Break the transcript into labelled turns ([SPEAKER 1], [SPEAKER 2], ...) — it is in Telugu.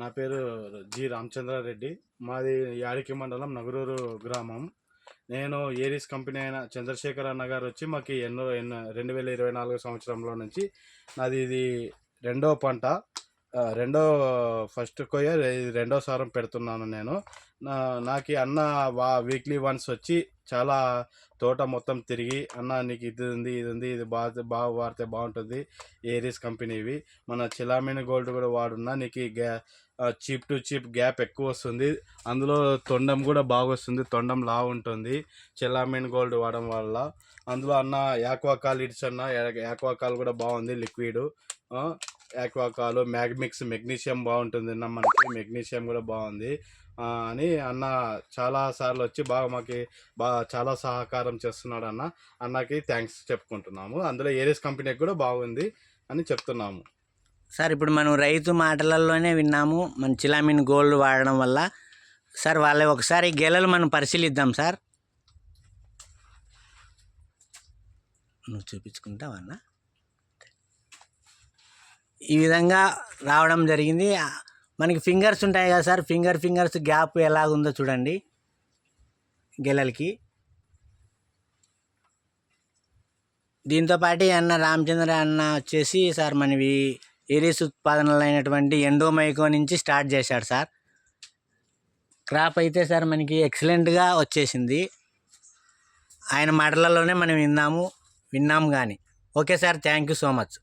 [SPEAKER 1] నా పేరు జి రామచంద్రారెడ్డి. మాది యాడికి మండలం నగరూరు గ్రామం. నేను ఏరీస్ కంపెనీ అయిన చంద్రశేఖర్ అన్న గారు వచ్చి మాకు 2024 సంవత్సరంలో నుంచి నాది ఇది రెండో పంట, ఫస్ట్ కొయ్య, రెండో సారం పెడుతున్నాను నేను. నాకు అన్న వీక్లీ వన్స్ వచ్చి చాలా తోట మొత్తం తిరిగి, అన్న నీకు ఇది ఉంది ఇది బాగా వాడితే బాగుంటుంది, ఏరీస్ కంపెనీవి, మన చిలామిన్ గోల్డ్ కూడా వాడున్నా, నీకు చీప్ టు చీప్ గ్యాప్ ఎక్కువ వస్తుంది, అందులో తొండం కూడా బాగా వస్తుంది, తొండం లావు ఉంటుంది చిలామిన్ గోల్డ్ వాడడం వల్ల. అందులో అన్న యాక్వాకాల్ ఇడ్స్ అన్న, యాక్వాకాల్ కూడా బాగుంది లిక్విడ్, యాక్వాకాల్ మ్యాగ్మిక్స్ మెగ్నీషియం బాగుంటుంది అన్న, మనకి మెగ్నీషియం కూడా బాగుంది అని అన్న చాలా సార్లు వచ్చి మాకు చాలా సహకారం చేస్తున్నాడు అన్న. అన్నకి థ్యాంక్స్ చెప్పుకుంటున్నాము. అందులో ఏరీస్ కంపెనీకి కూడా బాగుంది అని చెప్తున్నాము.
[SPEAKER 2] సార్ ఇప్పుడు మనం రైతు మాటలలోనే విన్నాము మన చిలామిన్ గోల్డ్ వాడడం వల్ల. సార్ వాళ్ళ ఒకసారి గెలలు మనం పరిశీలిద్దాం సార్. నువ్వు చూపించుకుంటావన్నా. ఈ విధంగా రావడం జరిగింది. మనకి ఫింగర్స్ ఉంటాయి కదా సార్, ఫింగర్స్ గ్యాప్ ఎలాగుందో చూడండి గెలలకి. దీంతోపాటు అన్న రామచంద్ర అన్న వచ్చేసి సార్ మనవి ఏరీస్ ఉత్పాదనలు అయినటువంటి ఎండోమైకో నుంచి స్టార్ట్ చేశాడు సార్. క్రాప్ అయితే సార్ మనకి ఎక్సలెంట్గా వచ్చేసింది. ఆయన మాటలలోనే మనం విన్నాము కానీ. Okay sir, thank you so much.